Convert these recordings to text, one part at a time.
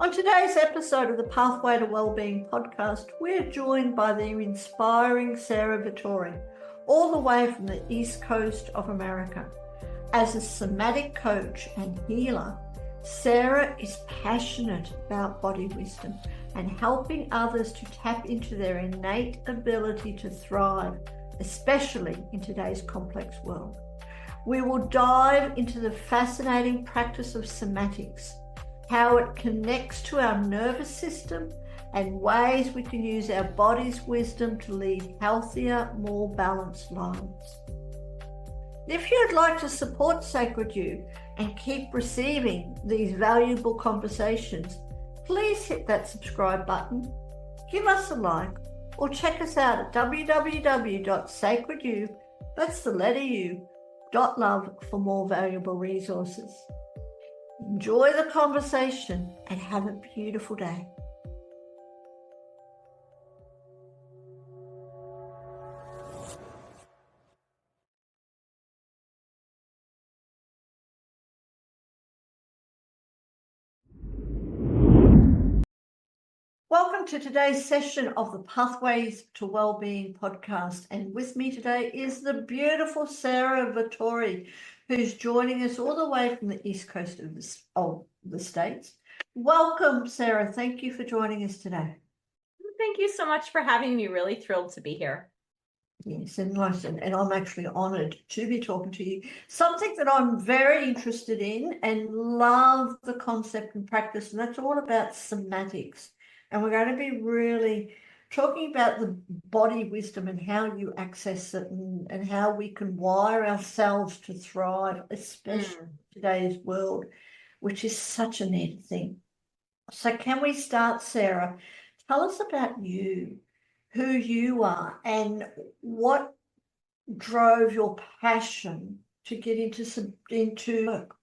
On today's episode of the Pathway to Wellbeing podcast, we're joined by the inspiring Sara Vittori, all the way from the East Coast of America. As a somatic coach and healer, Sara is passionate about body wisdom and helping others to tap into their innate ability to thrive, especially in today's complex world. We will dive into the fascinating practice of somatics, how it connects to our nervous system, and ways we can use our body's wisdom to lead healthier, more balanced lives. If you'd like to support Sacred You and keep receiving these valuable conversations, please hit that subscribe button, give us a like, or check us out at www.sacredyou, that's the letter U, .love for more valuable resources. Enjoy the conversation and have a beautiful day. Welcome to today's session of the Pathways to Wellbeing podcast. And with me today is the beautiful Sara Vittori, who's joining us all the way from the East Coast of the States. Welcome, Sara. Thank you for joining us today. Thank you so much for having me. Really thrilled to be here. Yes, and I'm actually honoured to be talking to you. Something that I'm very interested in and love the concept and practice, and that's all about somatics. And we're going to be really talking about the body wisdom and how you access it and how we can wire ourselves to thrive, especially in today's world, which is such a neat thing. So can we start, Sara? Tell us about you, who you are, and what drove your passion to get into work.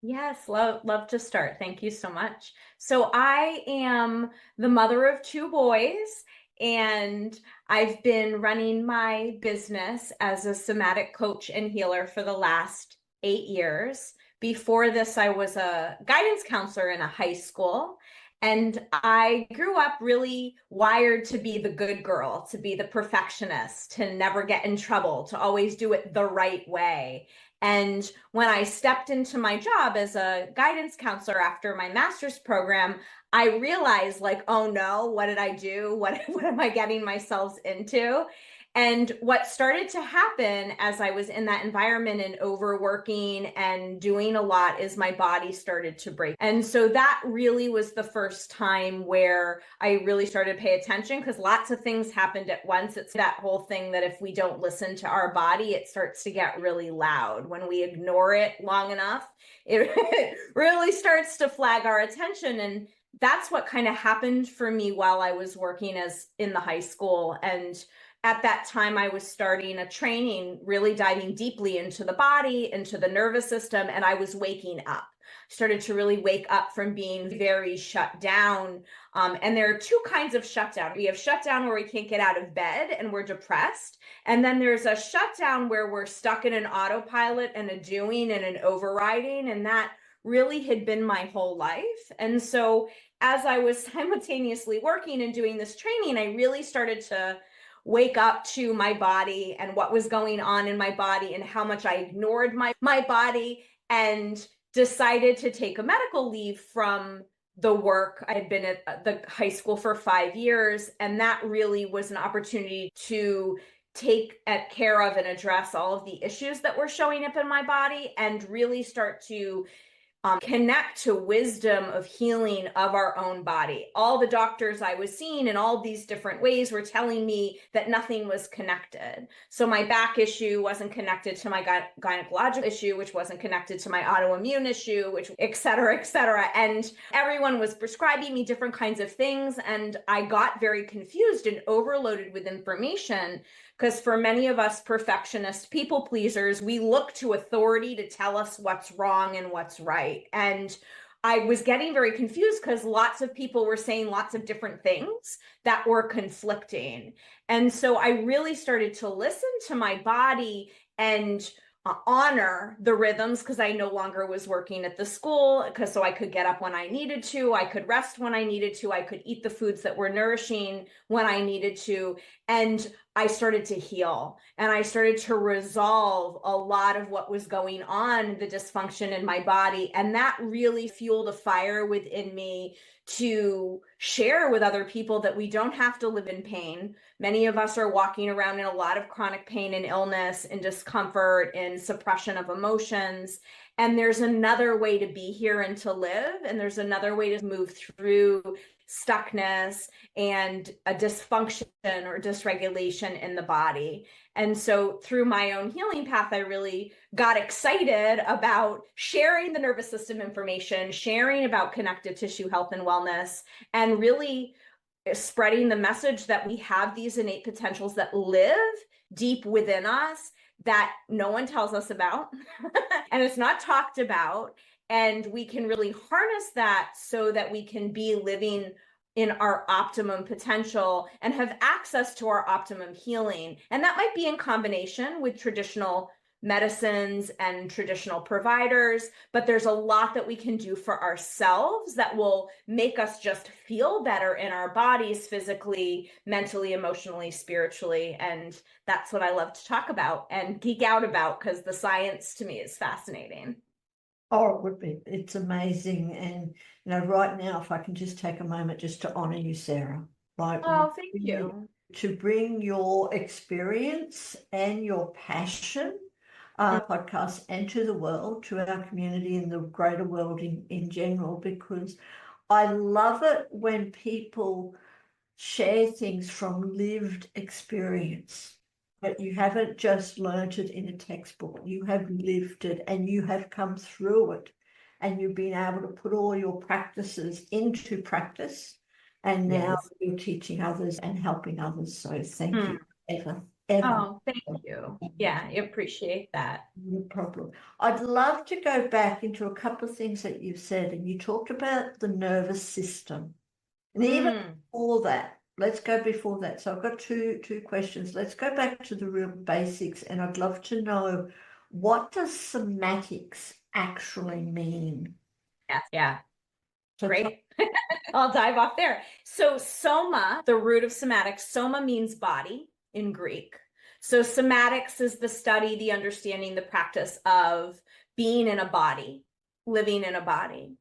Yes, love to start. Thank you so much. So I am the mother of two boys, and I've been running my business as a somatic coach and healer for the last 8 years. Before this, I was a guidance counselor in a high school, and I grew up really wired to be the good girl, to be the perfectionist, to never get in trouble, to always do it the right way. And when I stepped into my job as a guidance counselor after my master's program, I realized, like, oh no, what did I do? What am I getting myself into? And what started to happen as I was in that environment and overworking and doing a lot is my body started to break. And so that really was the first time where I really started to pay attention, because lots of things happened at once. It's that whole thing that if we don't listen to our body, it starts to get really loud. When we ignore it long enough, it really starts to flag our attention. And that's what kind of happened for me while I was working as in the high school. And at that time, I was starting a training, really diving deeply into the body, into the nervous system, and I was waking up. Started to really wake up from being very shut down. And there are two kinds of shutdown. We have shutdown where we can't get out of bed and we're depressed. And then there's a shutdown where we're stuck in an autopilot and a doing and an overriding. And that really had been my whole life. And so as I was simultaneously working and doing this training, I really started to wake up to my body and what was going on in my body and how much I ignored my body, and decided to take a medical leave from the work. I had been at the high school for 5 years, and that really was an opportunity to take care of and address all of the issues that were showing up in my body and really start to connect to wisdom of healing of our own body. All the doctors I was seeing in all these different ways were telling me that nothing was connected. So my back issue wasn't connected to my gynecological issue, which wasn't connected to my autoimmune issue, which et cetera, et cetera. And everyone was prescribing me different kinds of things. And I got very confused and overloaded with information, because for many of us perfectionist people pleasers, we look to authority to tell us what's wrong and what's right. And I was getting very confused because lots of people were saying lots of different things that were conflicting. And so I really started to listen to my body and honor the rhythms, because I no longer was working at the school, because so I could get up when I needed to, I could rest when I needed to, I could eat the foods that were nourishing when I needed to. And I started to heal, and I started to resolve a lot of what was going on, the dysfunction in my body. And that really fueled a fire within me to share with other people that we don't have to live in pain. Many of us are walking around in a lot of chronic pain and illness and discomfort and suppression of emotions. And there's another way to be here and to live. And there's another way to move through stuckness and a dysfunction or dysregulation in the body. And so through my own healing path, I really got excited about sharing the nervous system information, sharing about connective tissue health and wellness, and really spreading the message that we have these innate potentials that live deep within us that no one tells us about and it's not talked about. And we can really harness that so that we can be living in our optimum potential and have access to our optimum healing. And that might be in combination with traditional medicines and traditional providers, but there's a lot that we can do for ourselves that will make us just feel better in our bodies, physically, mentally, emotionally, spiritually. And that's what I love to talk about and geek out about, because the science to me is fascinating. Oh, it would be. It's amazing. And, right now, if I can just take a moment just to honor you, Sara, like Oh, thank you. to bring your experience and your passion podcast and to the world, to our community and the greater world in general, because I love it when people share things from lived experience. But you haven't just learnt it in a textbook. You have lived it and you have come through it, and you've been able to put all your practices into practice. And now Yes. you're teaching others and helping others. So thank you ever. Oh, thank you. Yeah, I appreciate that. No problem. I'd love to go back into a couple of things that you've said, and you talked about the nervous system. And even before that, let's go before that. So I've got two questions. Let's go back to the real basics, and I'd love to know, what does somatics actually mean? Yeah. So Great. I'll dive off there. So soma, the root of somatics, soma means body in Greek. So somatics is the study, the understanding, the practice of being in a body, living in a body.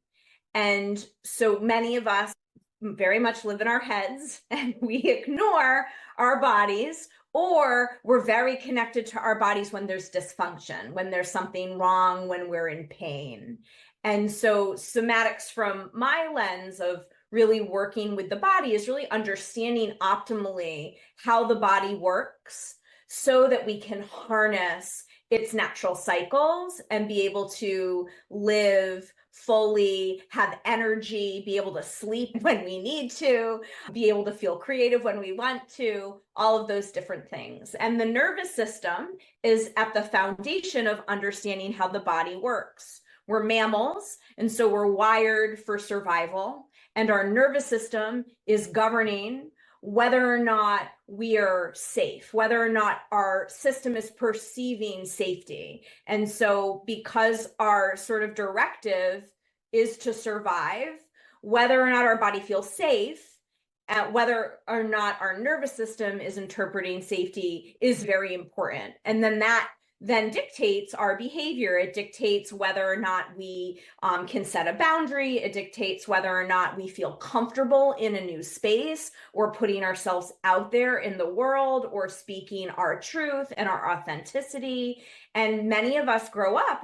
And so many of us very much live in our heads and we ignore our bodies, or we're very connected to our bodies when there's dysfunction, when there's something wrong, when we're in pain. And so somatics, from my lens of really working with the body, is really understanding optimally how the body works so that we can harness its natural cycles and be able to live fully, have energy, be able to sleep when we need to, be able to feel creative when we want to, all of those different things. And the nervous system is at the foundation of understanding how the body works. We're mammals, and so we're wired for survival, and our nervous system is governing whether or not we are safe, whether or not our system is perceiving safety. And so because our sort of directive is to survive, whether or not our body feels safe, whether or not our nervous system is interpreting safety is very important. And then that then dictates our behavior. It dictates whether or not we can set a boundary. It dictates whether or not we feel comfortable in a new space, or putting ourselves out there in the world, or speaking our truth and our authenticity. And many of us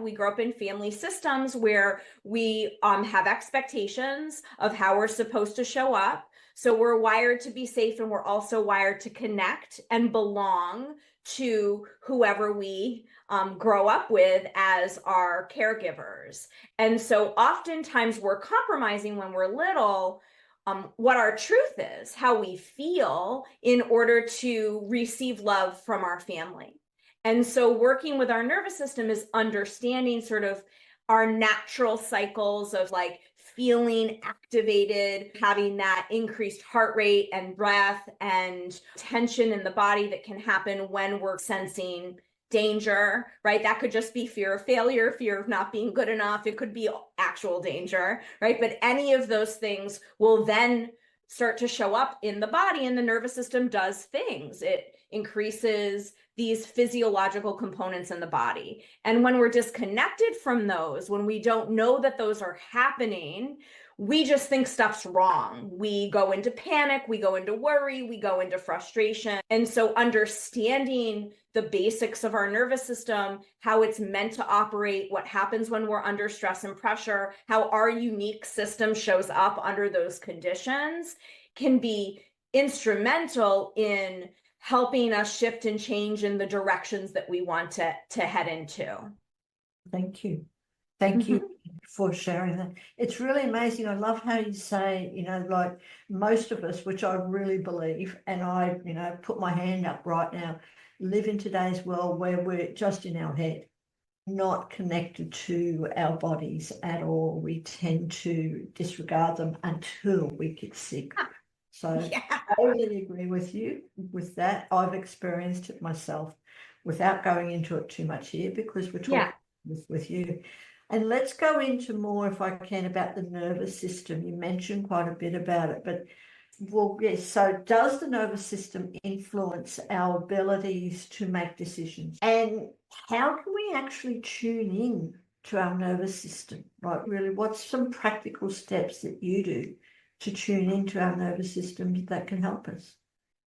we grow up in family systems where we have expectations of how we're supposed to show up. So we're wired to be safe, and we're also wired to connect and belong to whoever we grow up with as our caregivers. And so oftentimes we're compromising when we're little what our truth is, how we feel, in order to receive love from our family. And so working with our nervous system is understanding sort of our natural cycles of like feeling activated, having that increased heart rate and breath and tension in the body that can happen when we're sensing danger, right? That could just be fear of failure, fear of not being good enough. It could be actual danger, right? But any of those things will then start to show up in the body, and the nervous system does things. It increases these physiological components in the body. And when we're disconnected from those, when we don't know that those are happening, we just think stuff's wrong. We go into panic, we go into worry, we go into frustration. And so understanding the basics of our nervous system, how it's meant to operate, what happens when we're under stress and pressure, how our unique system shows up under those conditions can be instrumental in helping us shift and change in the directions that we want to head into. Thank you. Thank you for sharing that. It's really amazing. I love how you say, you know, like most of us, which I really believe, and I, you know, put my hand up right now, live in today's world where we're just in our head, not connected to our bodies at all. We tend to disregard them until we get sick. So Yeah. I really agree with you with that. I've experienced it myself without going into it too much here, because we're talking with you. And let's go into more, if I can, about the nervous system. You mentioned quite a bit about it, but well, yes. So does the nervous system influence our abilities to make decisions? And how can we actually tune in to our nervous system? Like, really, what's some practical steps that you do to tune into our nervous system that can help us?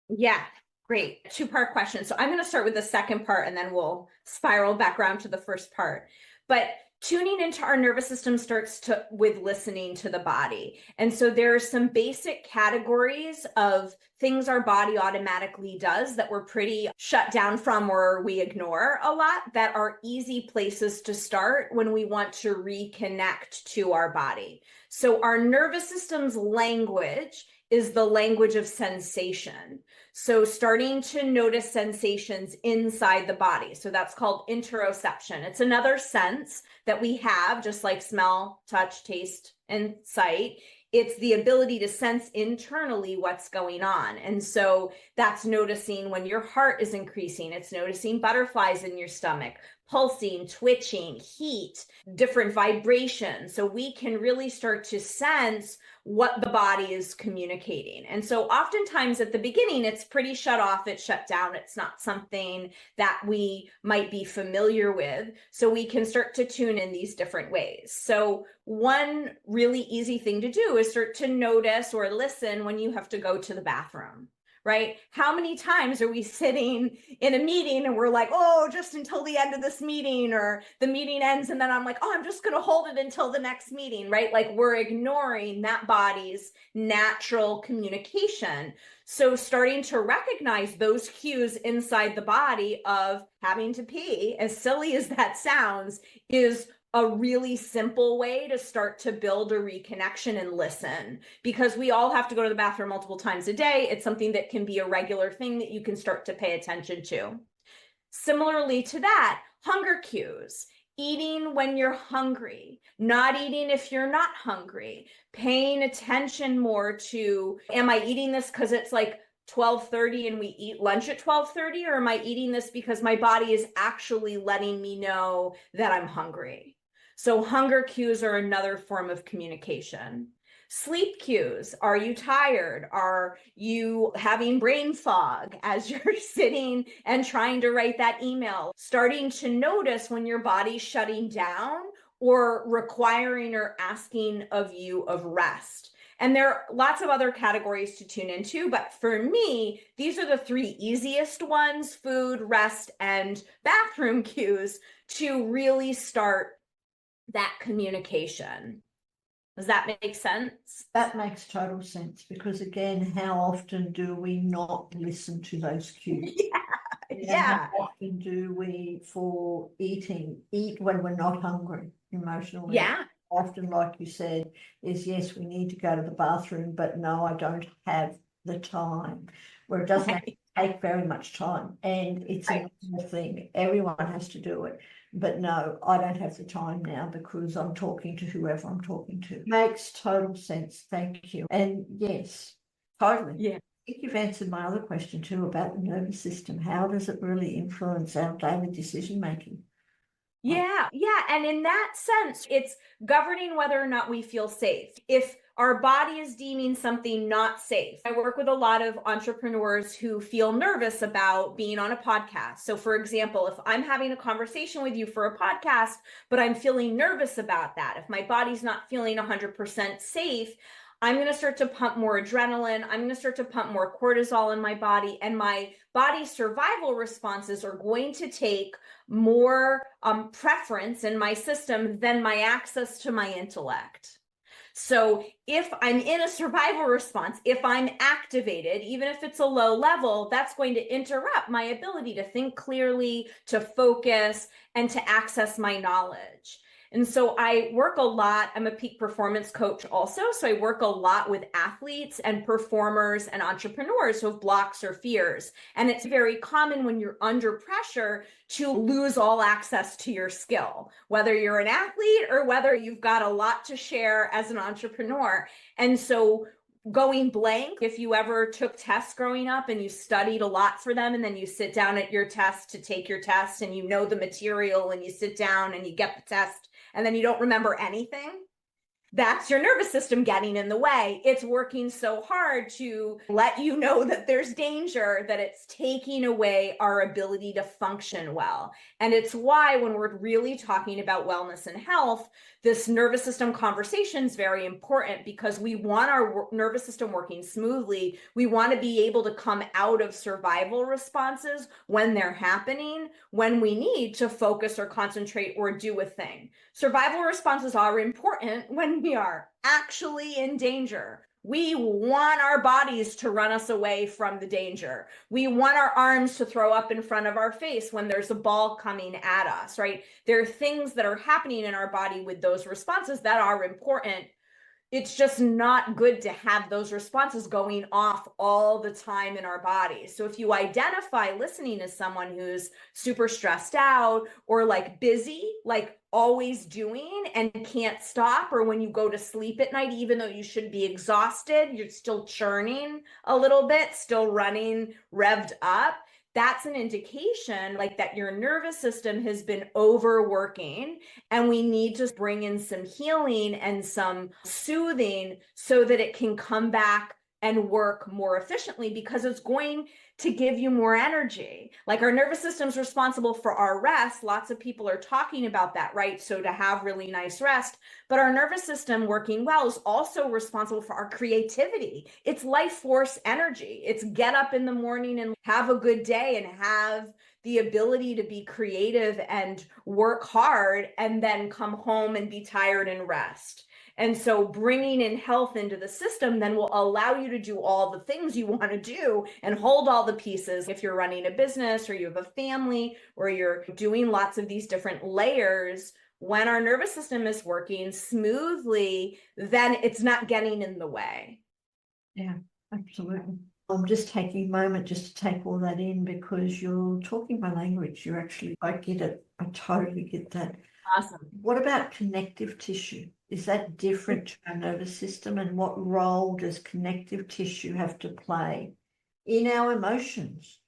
Yeah, great. Two-part question. So I'm going to start with the second part, and then we'll spiral back around to the first part. But tuning into our nervous system starts with listening to the body. And so there are some basic categories of things our body automatically does that we're pretty shut down from, or we ignore a lot, that are easy places to start when we want to reconnect to our body. So our nervous system's language is the language of sensation. So starting to notice sensations inside the body. So that's called interoception. It's another sense that we have, just like smell, touch, taste, and sight. It's the ability to sense internally what's going on. And so that's noticing when your heart is increasing. It's noticing butterflies in your stomach, pulsing, twitching, heat, different vibrations. So we can really start to sense what the body is communicating. And so oftentimes at the beginning, it's pretty shut off, it's shut down. It's not something that we might be familiar with. So we can start to tune in these different ways. So one really easy thing to do is start to notice or listen when you have to go to the bathroom. Right? How many times are we sitting in a meeting and we're like, oh, just until the end of this meeting, or the meeting ends and then I'm like, oh, I'm just going to hold it until the next meeting, right? Like we're ignoring that body's natural communication. So starting to recognize those cues inside the body of having to pee, as silly as that sounds, is a really simple way to start to build a reconnection and listen, because we all have to go to the bathroom multiple times a day. It's something that can be a regular thing that you can start to pay attention to. Similarly to that, hunger cues. Eating when you're hungry, not eating if you're not hungry, paying attention more to, am I eating this because it's like 12:30 and we eat lunch at 12:30, or am I eating this because my body is actually letting me know that I'm hungry? So hunger cues are another form of communication. Sleep cues. Are you tired? Are you having brain fog as you're sitting and trying to write that email? Starting to notice when your body's shutting down or requiring or asking of you of rest. And there are lots of other categories to tune into, but for me, these are the three easiest ones: food, rest, and bathroom cues, to really start that communication. Does that make sense? That makes total sense, because again, how often do we not listen to those cues? Yeah. How often do we, for eating, eat when we're not hungry emotionally? Yeah. Often, like you said, is yes, we need to go to the bathroom, but no, I don't have the time. Where it doesn't take very much time, and it's a normal thing. Everyone has to do it. But no, I don't have the time now because I'm talking to whoever I'm talking to. Makes total sense. Thank you. And yes, totally. Yeah. think you've answered my other question too about the nervous system. How does it really influence our daily decision making? Yeah, yeah. And in that sense, it's governing whether or not we feel safe. If our body is deeming something not safe, I work with a lot of entrepreneurs who feel nervous about being on a podcast. So, for example, if I'm having a conversation with you for a podcast, but I'm feeling nervous about that, if my body's not feeling 100% safe, I'm going to start to pump more adrenaline. I'm going to start to pump more cortisol in my body, and my body's survival responses are going to take more preference in my system than my access to my intellect. So if I'm in a survival response, if I'm activated, even if it's a low level, that's going to interrupt my ability to think clearly, to focus, and to access my knowledge. And so I work a lot. I'm a peak performance coach also. So I work a lot with athletes and performers and entrepreneurs who have blocks or fears. And it's very common when you're under pressure to lose all access to your skill, whether you're an athlete or whether you've got a lot to share as an entrepreneur. And so going blank, if you ever took tests growing up and you studied a lot for them, and then you sit down at your test to take your test and you know the material and you sit down and you get the test and then you don't remember anything, that's your nervous system getting in the way. It's working so hard to let you know that there's danger, that it's taking away our ability to function well. And it's why when we're really talking about wellness and health, this nervous system conversation is very important, because we want our nervous system working smoothly. We want to be able to come out of survival responses when they're happening, when we need to focus or concentrate or do a thing. Survival responses are important when we are actually in danger. We want our bodies to run us away from the danger. We want our arms to throw up in front of our face when there's a ball coming at us, right? There are things that are happening in our body with those responses that are important. It's just not good to have those responses going off all the time in our bodies. So if you identify listening as someone who's super stressed out or like busy, like always doing and can't stop, or when you go to sleep at night, even though you should be exhausted, you're still churning a little bit, still running revved up, that's an indication like that your nervous system has been overworking, and we need to bring in some healing and some soothing so that it can come back and work more efficiently, because it's going to give you more energy. Like our nervous system's responsible for our rest. Lots of people are talking about that, right? So to have really nice rest, but our nervous system working well is also responsible for our creativity. It's life force energy. It's get up in the morning and have a good day and have the ability to be creative and work hard, and then come home and be tired and rest. And so bringing in health into the system then will allow you to do all the things you want to do and hold all the pieces. If you're running a business or you have a family or you're doing lots of these different layers, when our nervous system is working smoothly, then it's not getting in the way. Yeah, absolutely. I'm just taking a moment just to take all that in, because you're talking my language. I get it. I totally get that. Awesome. What about connective tissue? Is that different to our nervous system? And what role does connective tissue have to play in our emotions?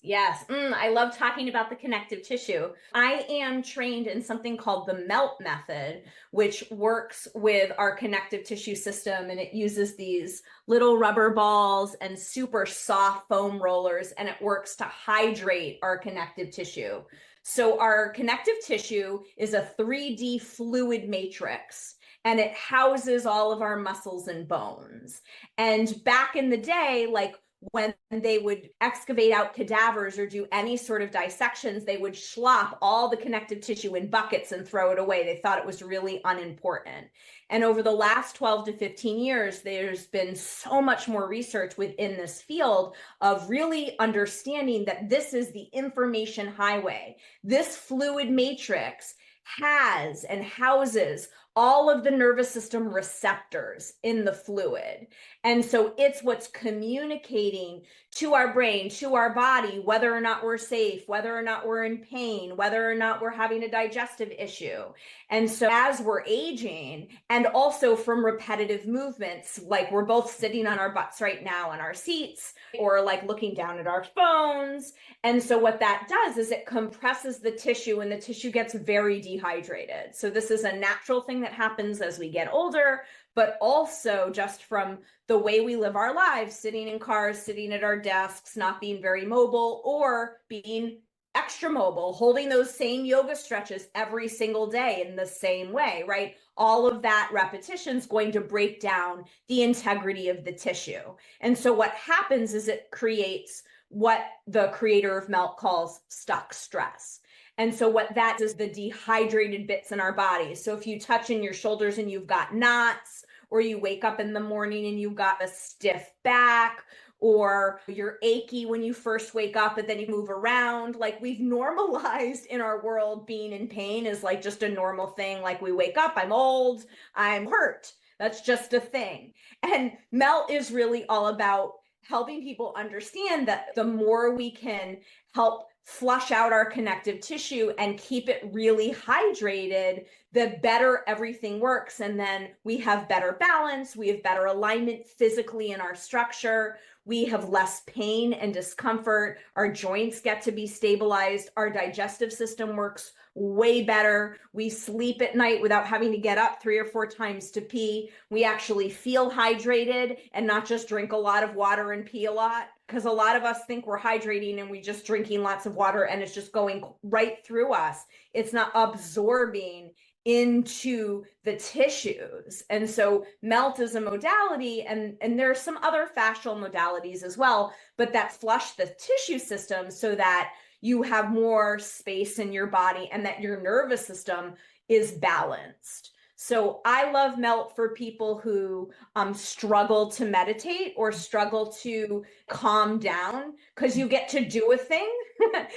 Yes, I love talking about the connective tissue. I am trained in something called the MELT method, which works with our connective tissue system, and it uses these little rubber balls and super soft foam rollers, and it works to hydrate our connective tissue. So our connective tissue is a 3D fluid matrix, and it houses all of our muscles and bones. And back in the day, like when they would excavate out cadavers or do any sort of dissections, they would slop all the connective tissue in buckets and throw it away. They thought it was really unimportant. And over the last 12 to 15 years, there's been so much more research within this field of really understanding that this is the information highway. This fluid matrix has and houses all of the nervous system receptors in the fluid. And so it's what's communicating to our brain, to our body, whether or not we're safe, whether or not we're in pain, whether or not we're having a digestive issue. And so as we're aging, and also from repetitive movements, like we're both sitting on our butts right now in our seats, or like looking down at our phones. And so what that does is it compresses the tissue, and the tissue gets very dehydrated. So this is a natural thing that happens as we get older, but also just from the way we live our lives, sitting in cars, sitting at our desks, not being very mobile, or being extra mobile, holding those same yoga stretches every single day in the same way, right? All of that repetition is going to break down the integrity of the tissue. And so what happens is it creates what the creator of Melt calls stuck stress. And so what that is the dehydrated bits in our bodies. So if you touch in your shoulders and you've got knots, or you wake up in the morning and you've got a stiff back, or you're achy when you first wake up, but then you move around, like we've normalized in our world being in pain is like just a normal thing. Like we wake up, I'm old, I'm hurt. That's just a thing. And Melt is really all about helping people understand that the more we can help flush out our connective tissue and keep it really hydrated, the better everything works. And then we have better balance, we have better alignment physically in our structure, we have less pain and discomfort, our joints get to be stabilized, our digestive system works way better, we sleep at night without having to get up 3 or 4 times to pee, we actually feel hydrated and not just drink a lot of water and pee a lot. Because a lot of us think we're hydrating and we just drinking lots of water and it's just going right through us. It's not absorbing into the tissues. And so Melt is a modality, and there are some other fascial modalities as well, but that flush the tissue system so that you have more space in your body and that your nervous system is balanced. So I love Melt for people who struggle to meditate or struggle to calm down, because you get to do a thing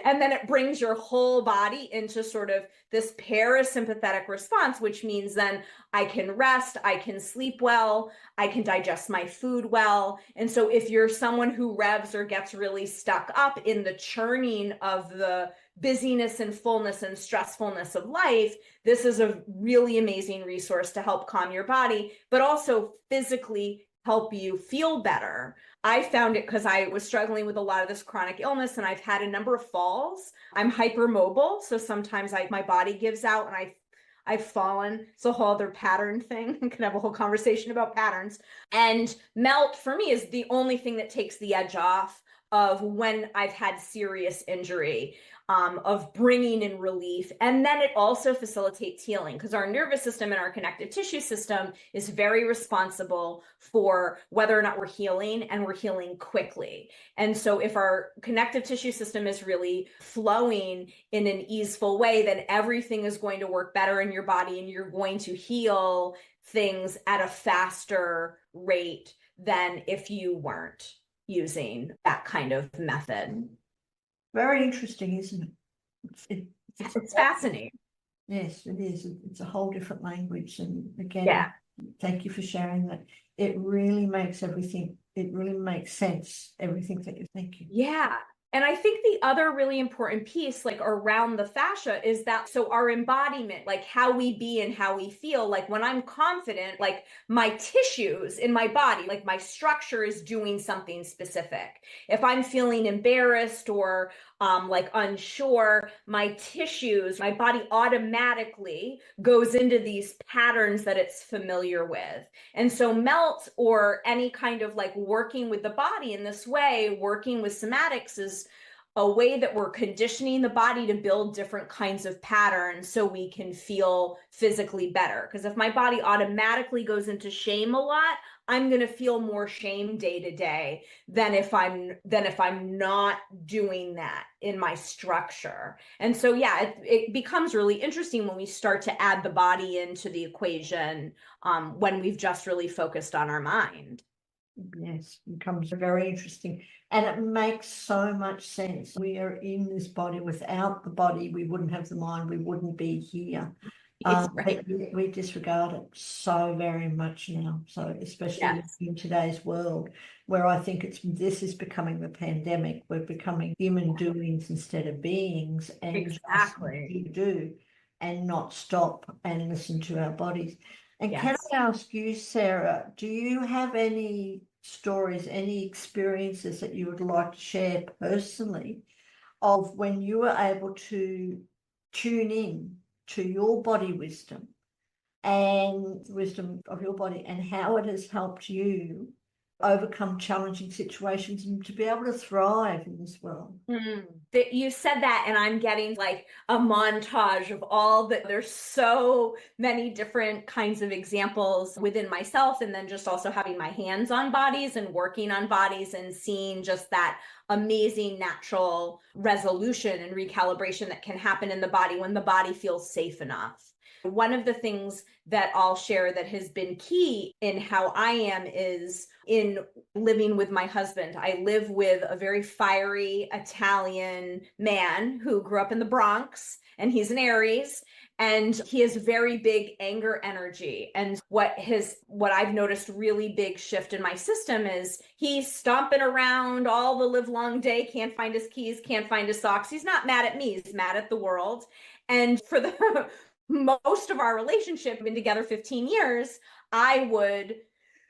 and then it brings your whole body into sort of this parasympathetic response, which means then I can rest, I can sleep well, I can digest my food well. And so if you're someone who revs or gets really stuck up in the churning of the busyness and fullness and stressfulness of life, this is a really amazing resource to help calm your body, but also physically help you feel better. I found it because I was struggling with a lot of this chronic illness, and I've had a number of falls. I'm hypermobile, so sometimes my body gives out and I've fallen. It's a whole other pattern thing. I can have a whole conversation about patterns. And Melt for me is the only thing that takes the edge off of when I've had serious injury, of bringing in relief. And then it also facilitates healing, because our nervous system and our connective tissue system is very responsible for whether or not we're healing, and we're healing quickly. And so if our connective tissue system is really flowing in an easeful way, then everything is going to work better in your body, and you're going to heal things at a faster rate than if you weren't using that kind of method. Very interesting, isn't it? It's fascinating. Yes, it is. It's a whole different language. And again, yeah. Thank you for sharing that. It really makes everything, it really makes sense, everything that you thank you. Yeah. And I think the other really important piece, like around the fascia, is that so our embodiment, like how we be and how we feel, like when I'm confident, like my tissues in my body, like my structure is doing something specific. If I'm feeling embarrassed or like unsure, my tissues, my body automatically goes into these patterns that it's familiar with. And so Melt, or any kind of like working with the body in this way, working with somatics, is a way that we're conditioning the body to build different kinds of patterns so we can feel physically better. Because if my body automatically goes into shame a lot, I'm going to feel more shame day to day than if I'm not doing that in my structure. And so, yeah, it becomes really interesting when we start to add the body into the equation, when we've just really focused on our mind. Yes, it becomes very interesting. And it makes so much sense. We are in this body. Without the body, we wouldn't have the mind. We wouldn't be here. Right. We disregard it so very much now. So especially Yes, in today's world, where I think this is becoming the pandemic. We're becoming human doings instead of beings, and just exactly. do and not stop and listen to our bodies. And can Yes. I ask you, Sarah, do you have any stories, any experiences that you would like to share personally of when you were able to tune in to your body wisdom and wisdom of your body and how it has helped you overcome challenging situations and to be able to thrive in this world? That you said that, and I'm getting like a montage of all that. There's so many different kinds of examples within myself, and then just also having my hands on bodies and working on bodies and seeing just that amazing natural resolution and recalibration that can happen in the body when the body feels safe enough. One of the things that I'll share that has been key in how I am is in living with my husband. I live with a very fiery Italian man who grew up in the Bronx, and he's an Aries, and he has very big anger energy. And what I've noticed really big shift in my system is he's stomping around all the live long day, can't find his keys, can't find his socks. He's not mad at me, he's mad at the world. And for the most of our relationship, been together 15 years, I would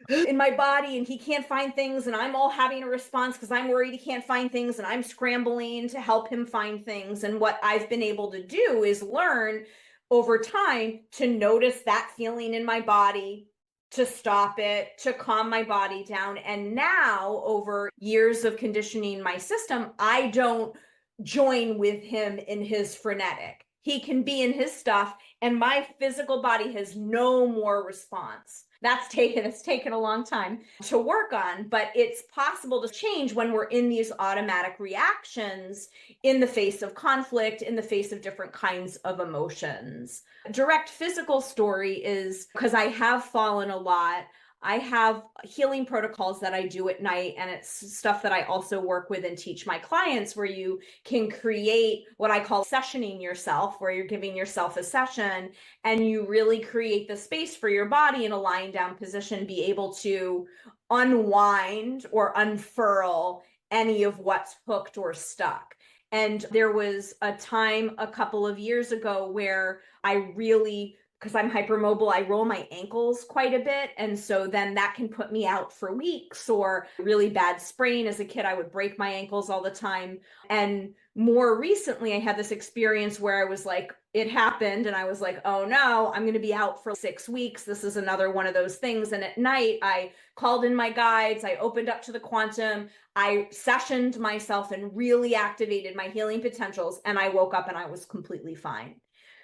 in my body and he can't find things and I'm all having a response because I'm worried he can't find things and I'm scrambling to help him find things. And what I've been able to do is learn over time to notice that feeling in my body, to stop it, to calm my body down. And now, over years of conditioning my system, I don't join with him in his frenetic. He can be in his stuff, and my physical body has no more response. It's taken a long time to work on, but it's possible to change when we're in these automatic reactions in the face of conflict, in the face of different kinds of emotions. Direct physical story is because I have fallen a lot. I have healing protocols that I do at night, and it's stuff that I also work with and teach my clients where you can create what I call sessioning yourself, where you're giving yourself a session and you really create the space for your body in a lying down position, be able to unwind or unfurl any of what's hooked or stuck. And there was a time a couple of years ago where I really, because I'm hypermobile, I roll my ankles quite a bit. And so then that can put me out for weeks, or really bad sprain. As a kid, I would break my ankles all the time. And more recently, I had this experience where I was like, it happened. And I was like, oh no, I'm going to be out for 6 weeks. This is another one of those things. And at night, I called in my guides. I opened up to the quantum. I sessioned myself and really activated my healing potentials. And I woke up and I was completely fine.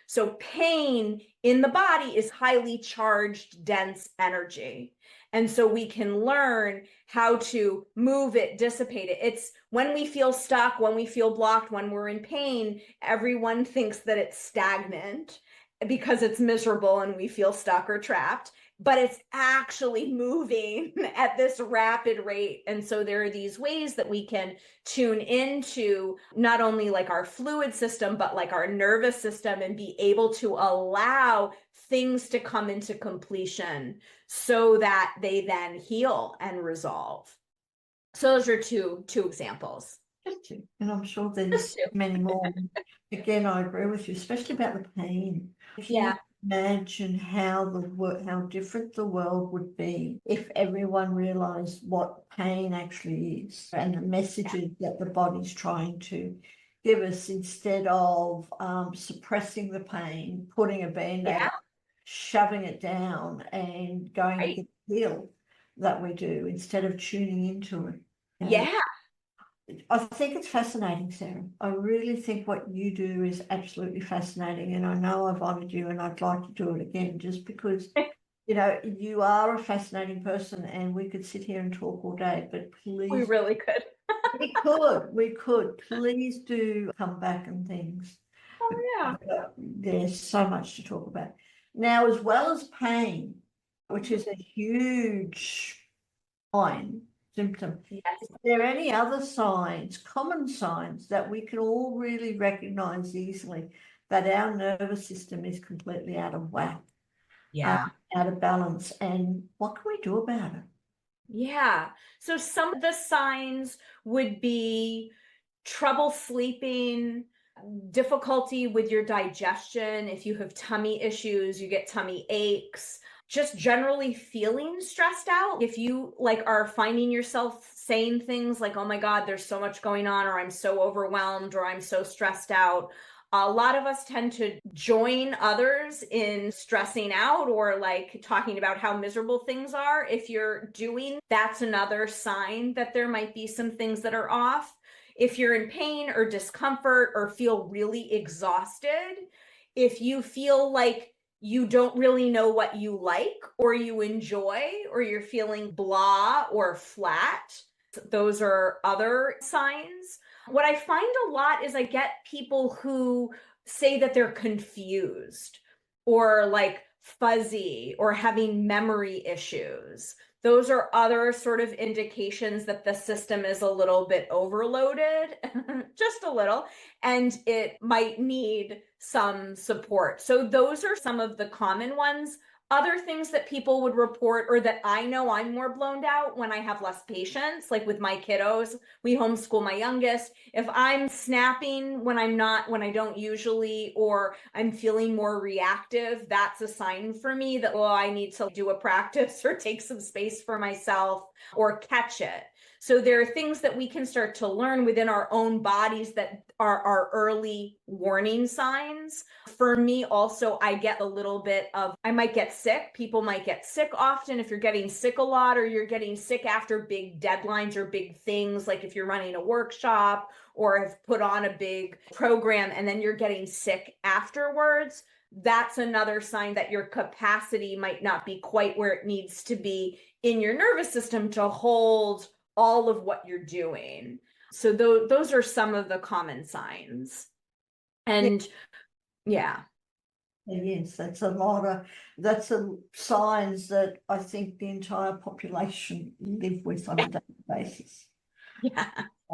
So pain in the body is highly charged, dense energy. And so we can learn how to move it, dissipate it. It's when we feel stuck, when we feel blocked, when we're in pain, everyone thinks that it's stagnant because it's miserable and we feel stuck or trapped, but it's actually moving at this rapid rate. And so there are these ways that we can tune into not only like our fluid system, but like our nervous system, and be able to allow things to come into completion so that they then heal and resolve. So those are two examples. Just two. And I'm sure there's many more. Again, I agree with you, especially about the pain. Can you Yeah. imagine how different the world would be if everyone realized what pain actually is and the messages that the body's trying to give us, instead of suppressing the pain, putting a band-aid, Yeah. shoving it down and going to Right. get healed that we do, instead of tuning into it. And Yeah. I think it's fascinating, Sarah. I really think what you do is absolutely fascinating. And I know I've honored you and I'd like to do it again just because, you are a fascinating person and we could sit here and talk all day, but We please, really could. we could. Please do come back and things. Oh, yeah. There's so much to talk about. Now, as well as pain, which is a huge sign, symptom, Yes. is there any other signs, common signs that we can all really recognize easily that our nervous system is completely out of whack, Yeah. out of balance. And what can we do about it? Yeah. So some of the signs would be trouble sleeping, difficulty with your digestion. If you have tummy issues, you get tummy aches, just generally feeling stressed out. If you like are finding yourself saying things like, oh my God, there's so much going on, or I'm so overwhelmed, or I'm so stressed out. A lot of us tend to join others in stressing out or like talking about how miserable things are. If you're doing, that's another sign that there might be some things that are off. If you're in pain or discomfort or feel really exhausted, if you feel like you don't really know what you like or you enjoy, or you're feeling blah or flat, those are other signs. What I find a lot is I get people who say that they're confused or like fuzzy or having memory issues. Those are other sort of indications that the system is a little bit overloaded, just a little, and it might need some support. So those are some of the common ones. Other things that people would report, or that I know I'm more blown out when I have less patience, like with my kiddos, we homeschool my youngest. If I'm snapping when I don't usually, or I'm feeling more reactive, that's a sign for me that, well, I need to do a practice or take some space for myself or catch it. So there are things that we can start to learn within our own bodies that are our early warning signs. For me, also, I get a little bit of, I might get sick. People might get sick often. If you're getting sick a lot, or you're getting sick after big deadlines or big things, like if you're running a workshop or have put on a big program and then you're getting sick afterwards, that's another sign that your capacity might not be quite where it needs to be in your nervous system to hold all of what you're doing. So those are some of the common signs. And yeah. Yes, that's a signs that I think the entire population live with on a daily basis. Yeah,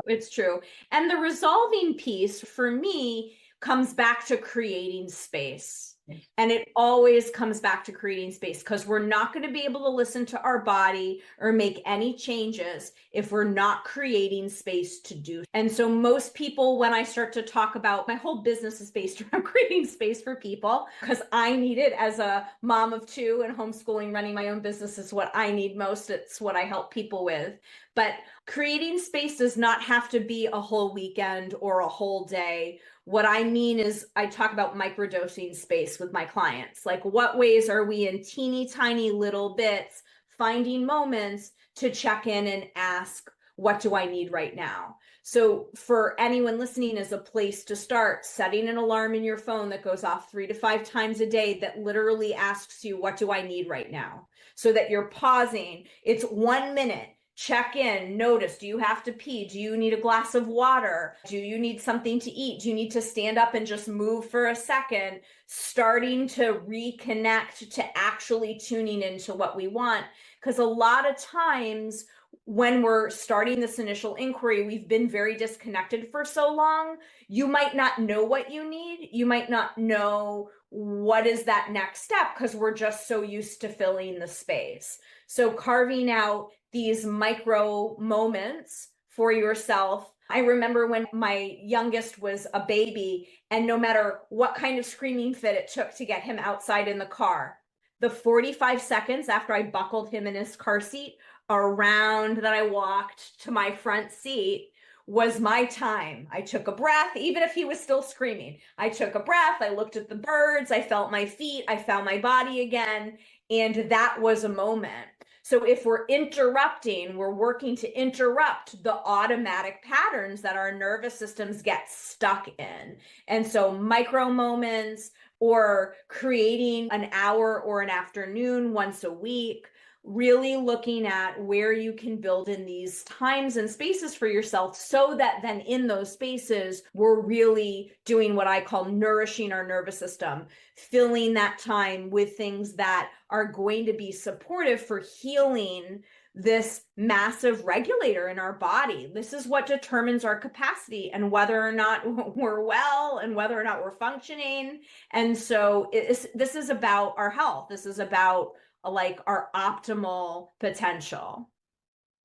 it's true. And the resolving piece for me comes back to creating space. And it always comes back to creating space, because we're not going to be able to listen to our body or make any changes if we're not creating space to do. And so most people, when I start to talk about, my whole business is based around creating space for people, because I need it as a mom of two, and homeschooling, running my own business is what I need most. It's what I help people with. But creating space does not have to be a whole weekend or a whole day. What I mean is, I talk about microdosing space with my clients. Like, what ways are we in teeny tiny little bits finding moments to check in and ask, what do I need right now? So for anyone listening, is a place to start setting an alarm in your phone that goes off 3 to 5 times a day that literally asks you, what do I need right now? So that you're pausing. It's 1 minute. Check in, notice, do you have to pee? Do you need a glass of water? Do you need something to eat? Do you need to stand up and just move for a second? Starting to reconnect to actually tuning into what we want. Because a lot of times when we're starting this initial inquiry, we've been very disconnected for so long. You might not know what you need. You might not know what is that next step, because we're just so used to filling the space. So carving out these micro moments for yourself. I remember when my youngest was a baby, and no matter what kind of screaming fit it took to get him outside in the car, the 45 seconds after I buckled him in his car seat, around that I walked to my front seat, was my time. I took a breath, even if he was still screaming. I took a breath, I looked at the birds, I felt my feet, I found my body again, and that was a moment. So if we're interrupting, we're working to interrupt the automatic patterns that our nervous systems get stuck in. And so micro moments, or creating an hour or an afternoon once a week, really looking at where you can build in these times and spaces for yourself, so that then in those spaces, we're really doing what I call nourishing our nervous system, filling that time with things that are going to be supportive for healing this massive regulator in our body. This is what determines our capacity and whether or not we're well and whether or not we're functioning. And so this is about our health. This is about like our optimal potential.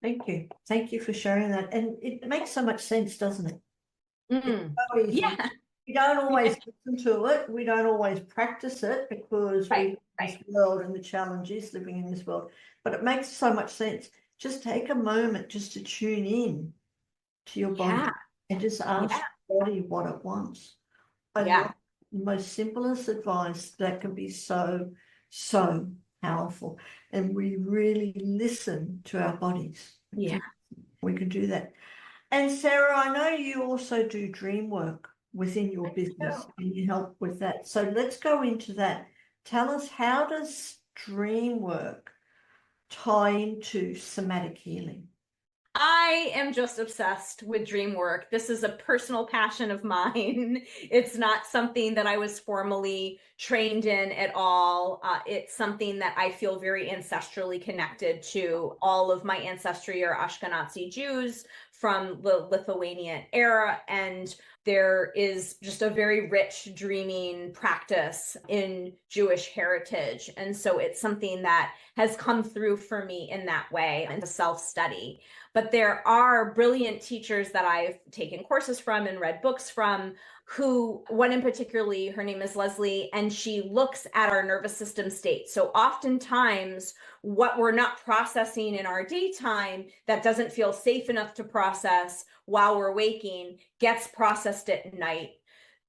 Thank you. Thank you for sharing that. And it makes so much sense, doesn't it? It's so easy. Yeah. We don't always listen to it. We don't always practice it because we live in this world and the challenge is living in this world. But it makes so much sense. Just take a moment just to tune in to your body and just ask your body what it wants. I love the most simplest advice that can be so, so powerful. And we really listen to our bodies. Yeah. We can do that. And Sara, I know you also do dream work within your business and you help with that. So let's go into that. Tell us, how does dream work tie into somatic healing? I am just obsessed with dream work. This is a personal passion of mine. It's not something that I was formally trained in at all. It's something that I feel very ancestrally connected to. All of my ancestry are Ashkenazi Jews from the Lithuanian era, and there is just a very rich dreaming practice in Jewish heritage. And so it's something that has come through for me in that way and to self-study. But there are brilliant teachers that I've taken courses from and read books from, who, one in particularly, her name is Leslie, and she looks at our nervous system state. So oftentimes what we're not processing in our daytime that doesn't feel safe enough to process while we're waking gets processed at night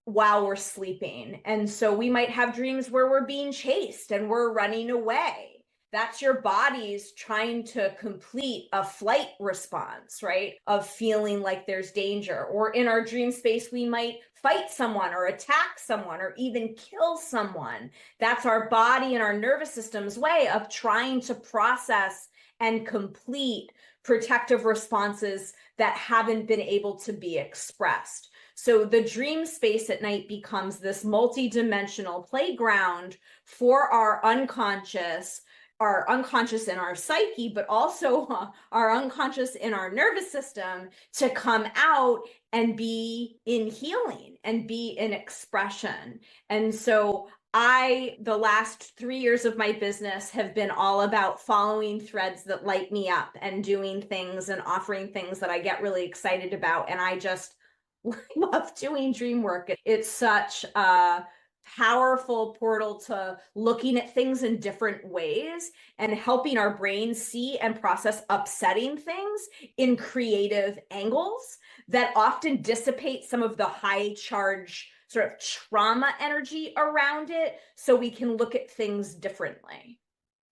while we're sleeping. And so we might have dreams where we're being chased and we're running away. That's your body's trying to complete a flight response, right? Of feeling like there's danger. Or in our dream space, we might fight someone or attack someone or even kill someone. That's our body and our nervous system's way of trying to process and complete protective responses that haven't been able to be expressed. So the dream space at night becomes this multi-dimensional playground for our unconscious in our psyche, but also our unconscious in our nervous system to come out and be in healing and be in expression. And so the last 3 years of my business have been all about following threads that light me up and doing things and offering things that I get really excited about. And I just love doing dream work. It's such a powerful portal to looking at things in different ways and helping our brains see and process upsetting things in creative angles that often dissipate some of the high charge sort of trauma energy around it, so we can look at things differently.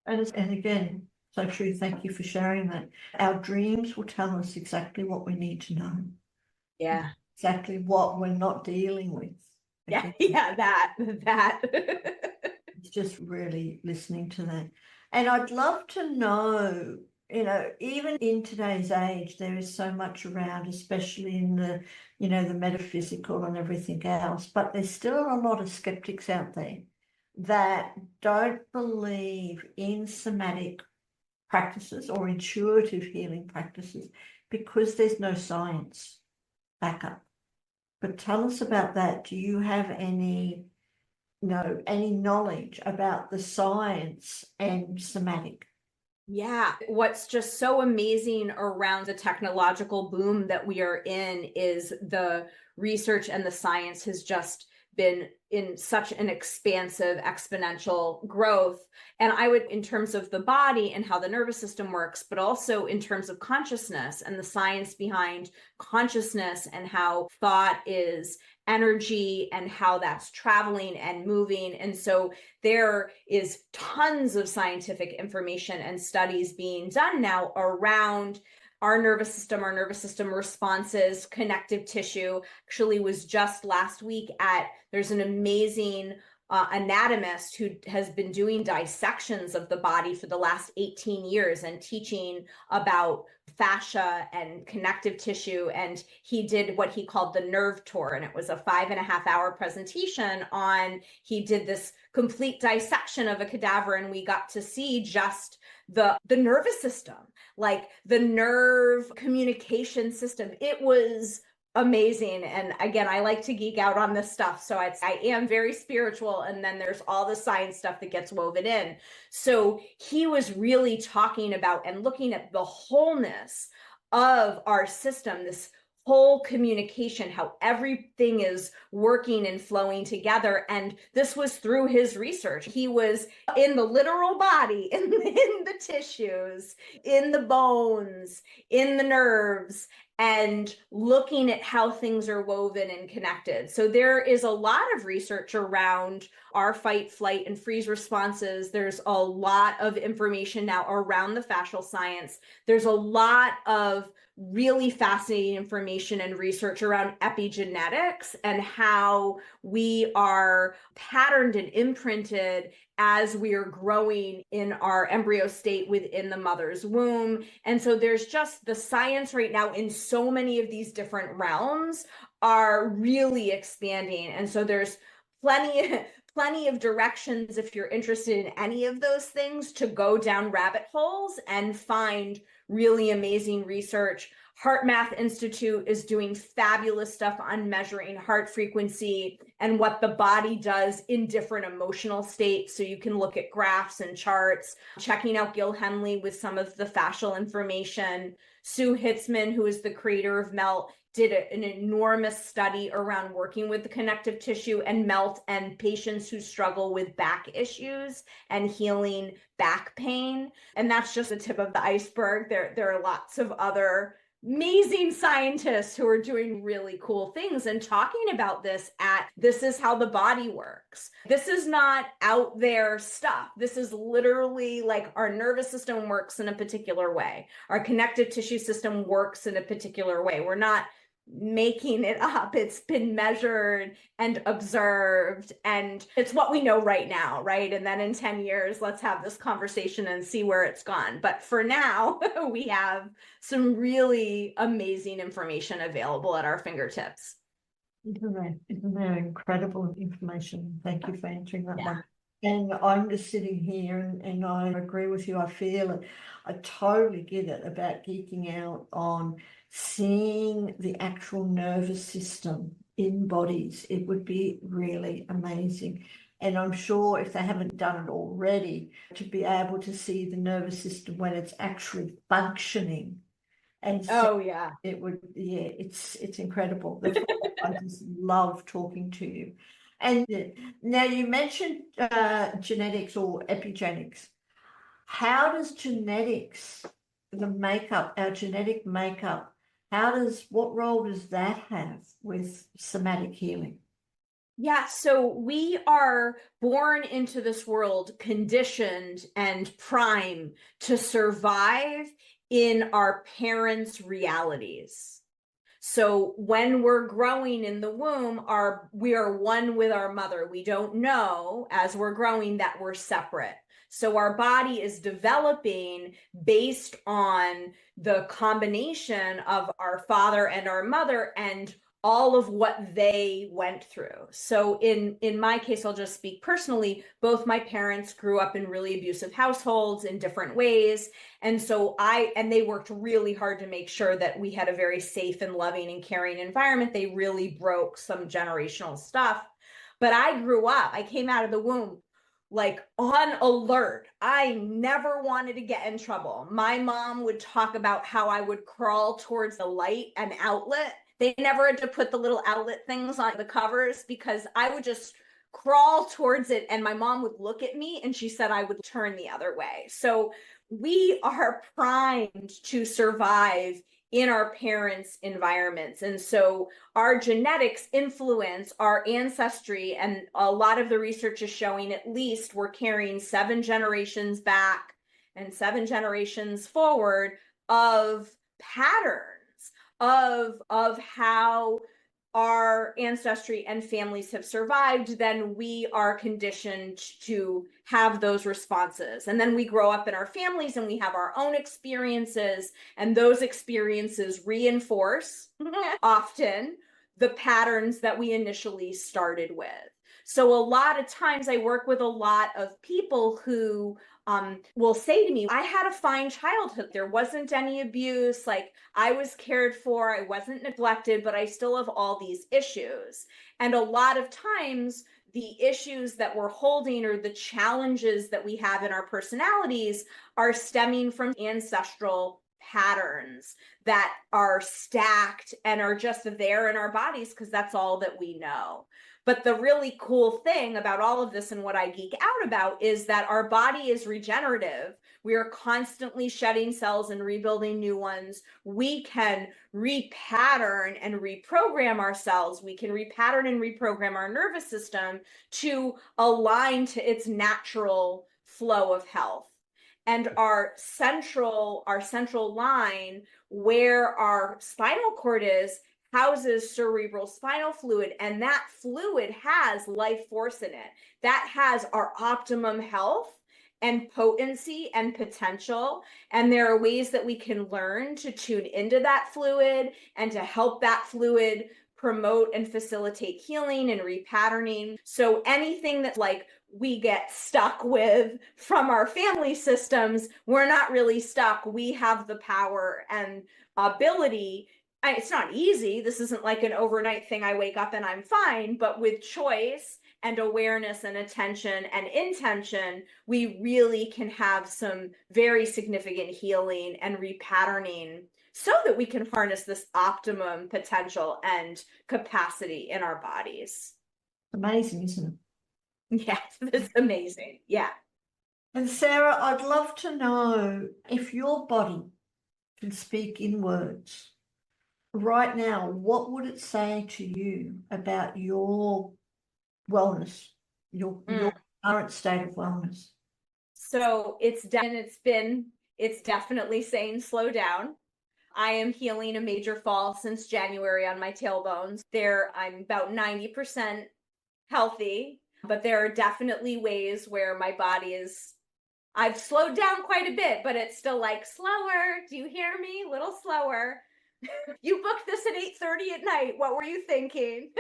And again, so true. Thank you for sharing that. Our dreams will tell us exactly what we need to know. Yeah. Exactly what we're not dealing with. Yeah, that. It's just really listening to that. And I'd love to know, even in today's age, there is so much around, especially in the, the metaphysical and everything else, but there's still a lot of skeptics out there that don't believe in somatic practices or intuitive healing practices because there's no science backup. But tell us about that. Do you have any knowledge about the science and somatic? Yeah, what's just so amazing around the technological boom that we are in is the research and the science has just been in such an expansive exponential growth. And I would, in terms of the body and how the nervous system works, but also in terms of consciousness and the science behind consciousness and how thought is energy and how that's traveling and moving. And so there is tons of scientific information and studies being done now around our nervous system responses, connective tissue. Actually was just last week there's an amazing anatomist who has been doing dissections of the body for the last 18 years and teaching about fascia and connective tissue. And he did what he called the nerve tour. And it was a 5.5 hour presentation on, he did this complete dissection of a cadaver, and we got to see just the nervous system, like the nerve communication system. It was amazing. And again, I like to geek out on this stuff. So I am very spiritual. And then there's all the science stuff that gets woven in. So he was really talking about and looking at the wholeness of our system, this whole communication, how everything is working and flowing together. And this was through his research. He was in the literal body, in the tissues, in the bones, in the nerves, and looking at how things are woven and connected. So there is a lot of research around our fight, flight, and freeze responses. There's a lot of information now around the fascial science. There's a lot of really fascinating information and research around epigenetics and how we are patterned and imprinted as we are growing in our embryo state within the mother's womb. And so there's just the science right now in so many of these different realms are really expanding. And so there's plenty of directions, if you're interested in any of those things, to go down rabbit holes and find really amazing research. Heart Math Institute is doing fabulous stuff on measuring heart frequency and what the body does in different emotional states. So you can look at graphs and charts, checking out Gil Henley with some of the fascial information. Sue Hitzman, who is the creator of MELT, did an enormous study around working with the connective tissue and MELT and patients who struggle with back issues and healing back pain. And that's just the tip of the iceberg. There are lots of other amazing scientists who are doing really cool things and talking about this is how the body works. This is not out there stuff. This is literally like our nervous system works in a particular way. Our connective tissue system works in a particular way. We're not making it up. It's been measured and observed, and it's what we know right now, right? And then in 10 years, let's have this conversation and see where it's gone. But for now, we have some really amazing information available at our fingertips. Isn't that incredible information? Thank you for answering that one. And I'm just sitting here and I agree with you. I feel it. I totally get it about geeking out on seeing the actual nervous system in bodies. It would be really amazing. And I'm sure if they haven't done it already, to be able to see the nervous system when it's actually functioning. And oh yeah, it would, yeah, it's incredible. That's why I just love talking to you. And now you mentioned genetics or epigenetics. How does genetics, our genetic makeup, what role does that have with somatic healing? Yeah, so we are born into this world conditioned and primed to survive in our parents' realities. So when we're growing in the womb, we are one with our mother. We don't know as we're growing that we're separate. So our body is developing based on the combination of our father and our mother and all of what they went through. So in my case, I'll just speak personally, both my parents grew up in really abusive households in different ways. And so they worked really hard to make sure that we had a very safe and loving and caring environment. They really broke some generational stuff. But I came out of the womb like on alert. I never wanted to get in trouble. My mom would talk about how I would crawl towards the light and outlet. They never had to put the little outlet things on the covers because I would just crawl towards it and my mom would look at me and she said I would turn the other way. So we are primed to survive in our parents' environments. And so our genetics influence our ancestry. And a lot of the research is showing at least we're carrying 7 generations back and 7 generations forward of patterns of how our ancestry and families have survived, then we are conditioned to have those responses. And then we grow up in our families and we have our own experiences, and those experiences reinforce often the patterns that we initially started with. So a lot of times I work with a lot of people who will say to me, I had a fine childhood. There wasn't any abuse. Like, I was cared for, I wasn't neglected, but I still have all these issues. And a lot of times, the issues that we're holding or the challenges that we have in our personalities are stemming from ancestral patterns that are stacked and are just there in our bodies because that's all that we know. But the really cool thing about all of this and what I geek out about is that our body is regenerative. We are constantly shedding cells and rebuilding new ones. We can repattern and reprogram ourselves. We can repattern and reprogram our nervous system to align to its natural flow of health. And our central line, where our spinal cord is, houses cerebral spinal fluid, and that fluid has life force in it. That has our optimum health and potency and potential. And there are ways that we can learn to tune into that fluid and to help that fluid promote and facilitate healing and repatterning. So anything that like we get stuck with from our family systems, we're not really stuck. We have the power and ability. It's not easy. This isn't like an overnight thing. I wake up and I'm fine, but with choice and awareness and attention and intention, we really can have some very significant healing and repatterning so that we can harness this optimum potential and capacity in our bodies. Amazing, isn't it? Yes, it's amazing. Yeah. And Sara, I'd love to know if your body can speak in words right now, what would it say to you about your wellness, your current state of wellness? So it's definitely saying slow down. I am healing a major fall since January on my tailbones. I'm about 90% healthy, but there are definitely ways where my body I've slowed down quite a bit, but it's still like slower. Do you hear me? A little slower. You booked this at 8:30 at night. What were you thinking?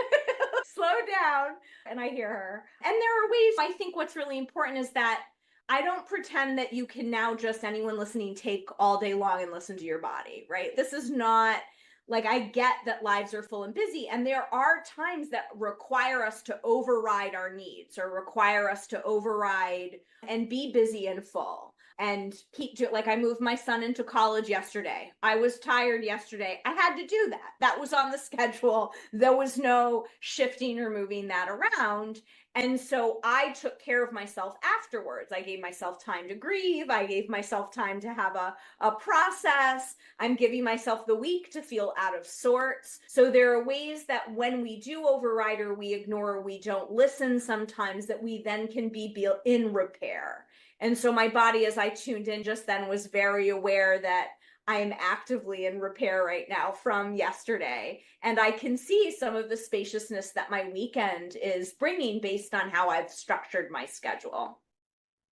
Slow down. And I hear her. And there are ways. I think what's really important is that I don't pretend that you can now just, anyone listening, take all day long and listen to your body, right? This is not like, I get that lives are full and busy, and there are times that require us to override our needs or require us to override and be busy and full and keep to, like, I moved my son into college yesterday. I was tired yesterday. I had to do that. That was on the schedule. There was no shifting or moving that around. And so I took care of myself afterwards. I gave myself time to grieve. I gave myself time to have a process. I'm giving myself the week to feel out of sorts. So there are ways that when we do override or we ignore or we don't listen sometimes, that we then can be in repair. And so my body, as I tuned in just then, was very aware that I am actively in repair right now from yesterday. And I can see some of the spaciousness that my weekend is bringing based on how I've structured my schedule.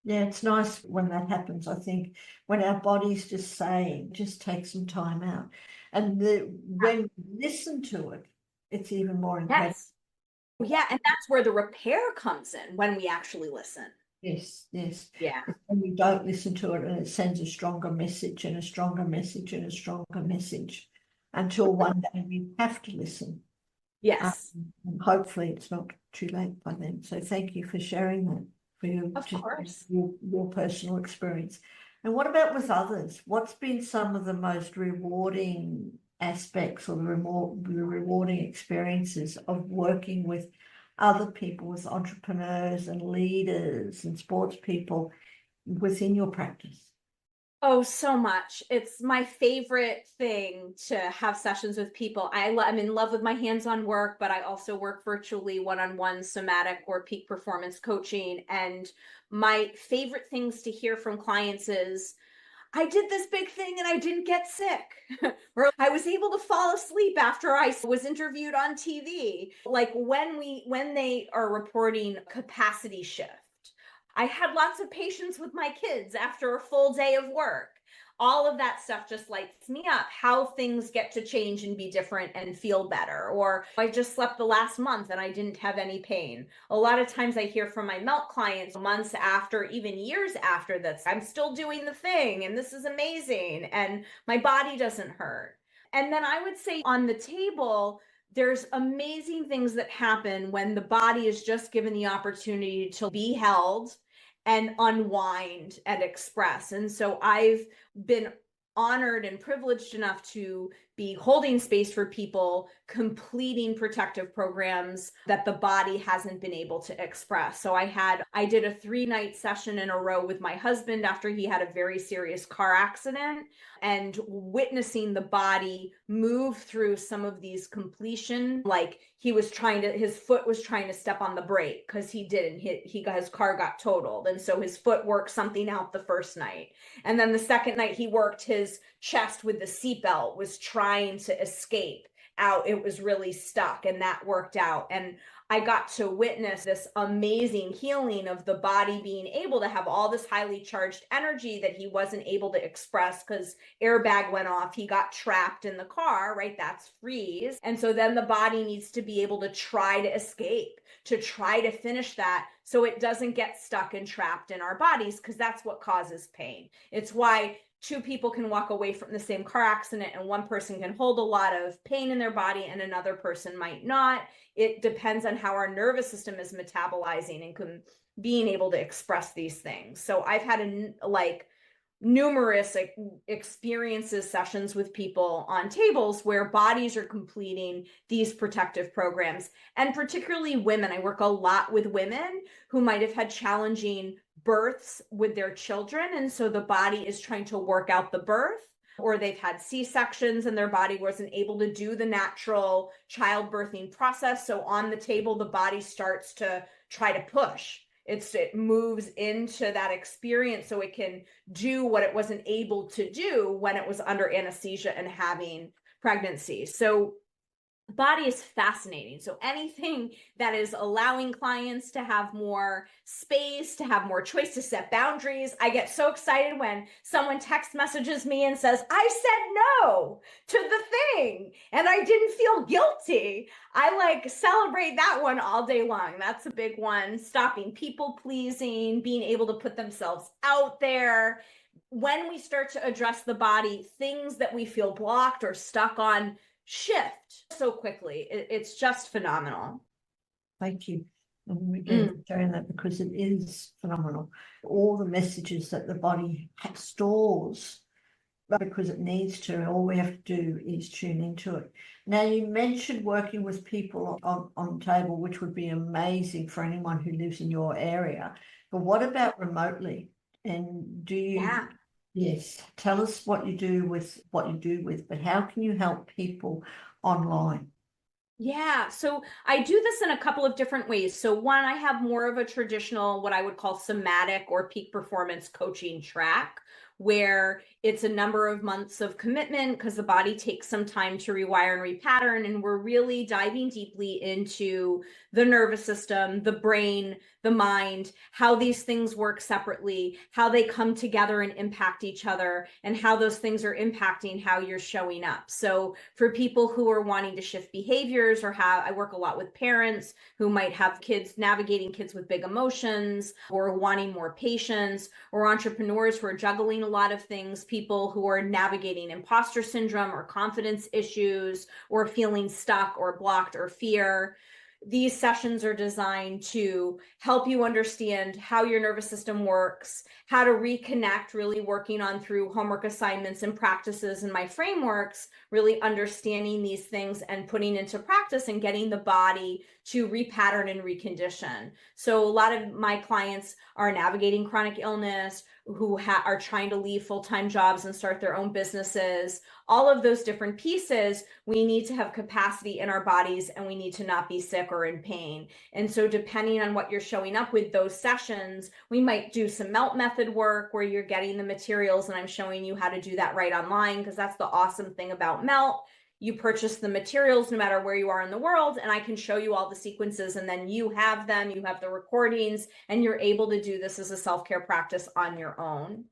Yeah, it's nice when that happens. I think when our bodies just say, just take some time out. And when we listen to it, it's even more incredible. Yes. Yeah, and that's where the repair comes in, when we actually listen. Yes, yes. Yeah. And we don't listen to it, and it sends a stronger message and a stronger message and a stronger message until one day we have to listen. Yes. And hopefully it's not too late by then. So thank you for sharing that, for your personal experience. And what about with others? What's been some of the most rewarding aspects or the rewarding experiences of working with other people, with entrepreneurs and leaders and sports people within your practice? Oh, so much. It's my favorite thing to have sessions with people. I'm in love with my hands-on work, but I also work virtually one-on-one somatic or peak performance coaching. And my favorite things to hear from clients is, I did this big thing and I didn't get sick. Or I was able to fall asleep after I was interviewed on TV. Like when they are reporting capacity shift. I had lots of patience with my kids after a full day of work. All of that stuff just lights me up, how things get to change and be different and feel better. Or I just slept the last month and I didn't have any pain. A lot of times I hear from my melt clients months after, even years after this, I'm still doing the thing and this is amazing and my body doesn't hurt. And then I would say on the table, there's amazing things that happen when the body is just given the opportunity to be held and unwind and express. And so I've been honored and privileged enough to be holding space for people completing protective programs that the body hasn't been able to express. So I did a 3-night session in a row with my husband after he had a very serious car accident, and witnessing the body move through some of these completion, like his foot was trying to step on the brake because he didn't his car got totaled. And so his foot worked something out the first night. And then the second night he worked his chest with the seatbelt, was trying to escape out. It was really stuck, and that worked out. And I got to witness this amazing healing of the body being able to have all this highly charged energy that he wasn't able to express because airbag went off. He got trapped in the car, right? That's freeze. And so then the body needs to be able to try to escape, to try to finish that so it doesn't get stuck and trapped in our bodies, because that's what causes pain. It's why 2 people can walk away from the same car accident and one person can hold a lot of pain in their body and another person might not. It depends on how our nervous system is metabolizing and being able to express these things. So I've had numerous experiences, sessions with people on tables where bodies are completing these protective programs, and particularly women. I work a lot with women who might have had challenging births with their children, and so the body is trying to work out the birth, or they've had C-sections and their body wasn't able to do the natural childbirthing process. So on the table, the body starts to try to push. It moves into that experience so it can do what it wasn't able to do when it was under anesthesia and having pregnancy. So body is fascinating. So anything that is allowing clients to have more space, to have more choice, to set boundaries. I get so excited when someone text messages me and says, I said no to the thing and I didn't feel guilty. I celebrate that one all day long. That's a big one. Stopping people pleasing, being able to put themselves out there. When we start to address the body, things that we feel blocked or stuck on shift so quickly. It's just phenomenal. Thank you. And again, for sharing that, because it is phenomenal. All the messages that the body stores because it needs to, all we have to do is tune into it. Now, you mentioned working with people on the table, which would be amazing for anyone who lives in your area. But what about remotely? And do you... Yeah. Yes, tell us what you do with, but how can you help people online? Yeah, so I do this in a couple of different ways. So one, I have more of a traditional, what I would call somatic or peak performance coaching track, where it's a number of months of commitment because the body takes some time to rewire and repattern. And we're really diving deeply into the nervous system, the brain, the mind, how these things work separately, how they come together and impact each other, and how those things are impacting how you're showing up. So for people who are wanting to shift behaviors, I work a lot with parents who might have kids, navigating kids with big emotions, or wanting more patience, or entrepreneurs who are juggling a lot of things, people who are navigating imposter syndrome or confidence issues, or feeling stuck or blocked or fear. These sessions are designed to help you understand how your nervous system works, how to reconnect, really working on through homework assignments and practices and my frameworks, really understanding these things and putting into practice and getting the body to repattern and recondition. So a lot of my clients are navigating chronic illness, who are trying to leave full-time jobs and start their own businesses, all of those different pieces, we need to have capacity in our bodies and we need to not be sick or in pain. And so depending on what you're showing up with those sessions, we might do some melt method work where you're getting the materials and I'm showing you how to do that right online, because that's the awesome thing about melt. You purchase the materials no matter where you are in the world, and I can show you all the sequences, and then you have them, you have the recordings, and you're able to do this as a self-care practice on your own.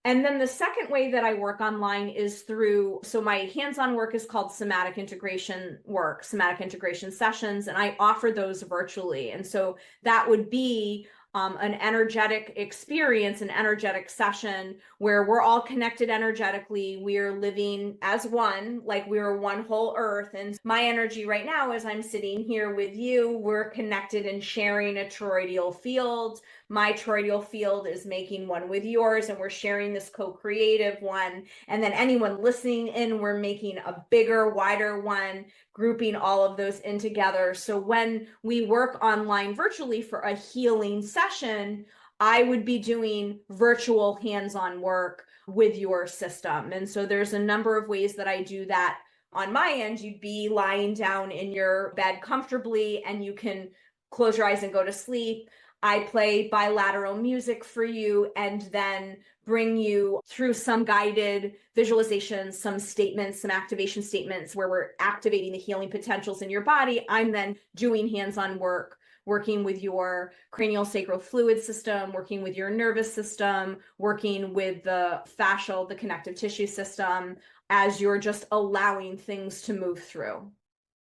And then the second way that I work online is through, so my hands-on work is called somatic integration work, somatic integration sessions, and I offer those virtually. And so that would be an energetic experience, an energetic session where we're all connected energetically. We are living as one, like we're one whole earth. And my energy right now, as I'm sitting here with you, we're connected and sharing a toroidal field. My toroidal field is making one with yours, and we're sharing this co-creative one. And then anyone listening in, we're making a bigger, wider one, grouping all of those in together. So when we work online virtually for a healing session, I would be doing virtual hands-on work with your system. And so there's a number of ways that I do that. On my end, you'd be lying down in your bed comfortably and you can close your eyes and go to sleep. I play bilateral music for you and then bring you through some guided visualizations, some statements, some activation statements where we're activating the healing potentials in your body. I'm then doing hands-on work, working with your cranial sacral fluid system, working with your nervous system, working with the fascial, the connective tissue system, as you're just allowing things to move through.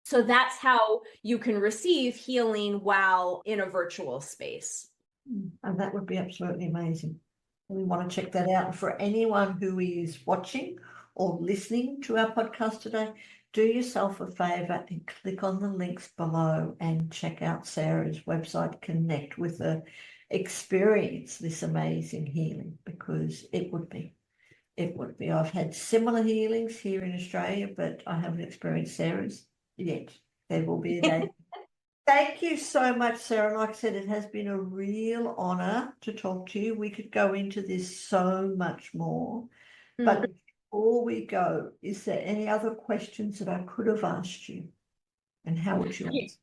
So that's how you can receive healing while in a virtual space. And that would be absolutely amazing. We want to check that out. And for anyone who is watching or listening to our podcast today, do yourself a favor and click on the links below and check out Sara's website, connect with her, experience this amazing healing, because it would be. I've had similar healings here in Australia, but I haven't experienced Sara's yet. There will be a day. Thank you so much, Sara. Like I said, it has been a real honor to talk to you. We could go into this so much more. But before we go, is there any other questions that I could have asked you? And how would you answer?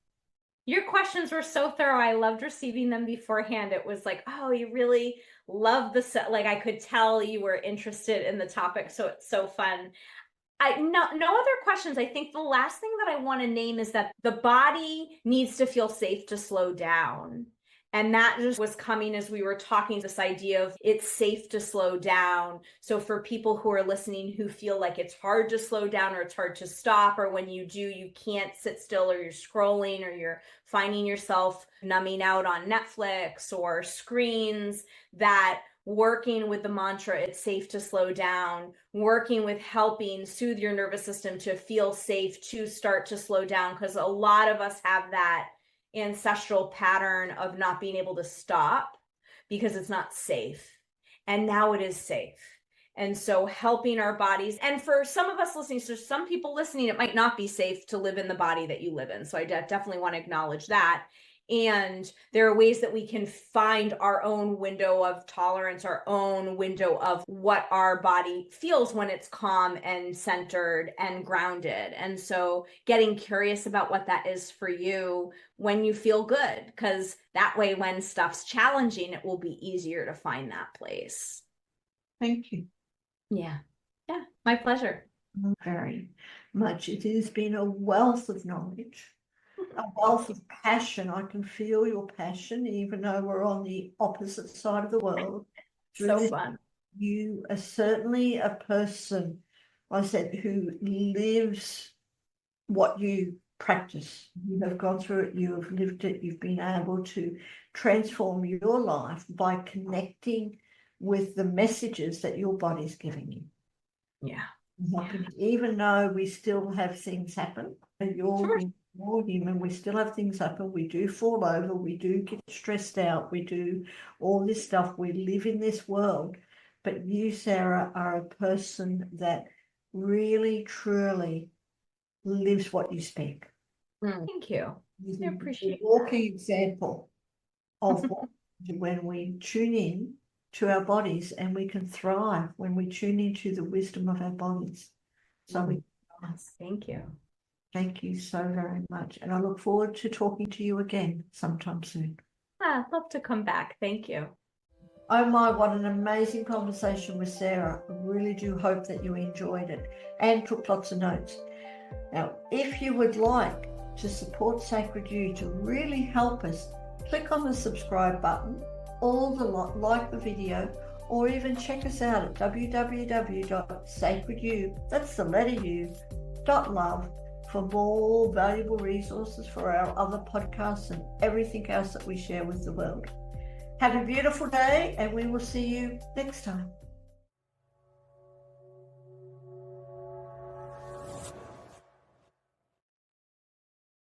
Your questions were so thorough. I loved receiving them beforehand. It was like, oh, you really love the set. Like I could tell you were interested in the topic. So it's so fun. No other questions. I think the last thing that I want to name is that the body needs to feel safe to slow down. And that just was coming as we were talking, this idea of it's safe to slow down. So for people who are listening who feel like it's hard to slow down or it's hard to stop, or when you do, you can't sit still, or you're scrolling, or you're finding yourself numbing out on Netflix or screens, that working with the mantra, it's safe to slow down, working with helping soothe your nervous system to feel safe to start to slow down, because a lot of us have that ancestral pattern of not being able to stop because it's not safe. And now it is safe. And so helping our bodies, and for some of us listening, so some people listening, it might not be safe to live in the body that you live in. So I definitely want to acknowledge that. And there are ways that we can find our own window of tolerance, our own window of what our body feels when it's calm and centered and grounded. And so getting curious about what that is for you when you feel good, because that way when stuff's challenging, it will be easier to find that place. Thank you. Yeah, my pleasure. Very much. It has been a wealth of knowledge. A wealth of passion. I can feel your passion, even though we're on the opposite side of the world. So fun. You are certainly a person, I said, who lives what you practice. You have gone through it, you have lived it, you've been able to transform your life by connecting with the messages that your body's giving you. Yeah. Even though we still have things happen, and you're Sure. more human, we still have things happen. We do fall over, we do get stressed out, we do all this stuff. We live in this world. But you, Sara, are a person that really, truly lives what you speak. Thank you. I appreciate a walking example of when we tune in to our bodies, and we can thrive when we tune into the wisdom of our bodies. So Yes, thank you. Thank you so very much. And I look forward to talking to you again sometime soon. I'd love to come back. Thank you. Oh my, what an amazing conversation with Sara. I really do hope that you enjoyed it and took lots of notes. Now, if you would like to support Sacred You to really help us, click on the subscribe button, or like the video, or even check us out at www.sacredyou, that's the letter U, .love, for more valuable resources for our other podcasts and everything else that we share with the world. Have a beautiful day, and we will see you next time.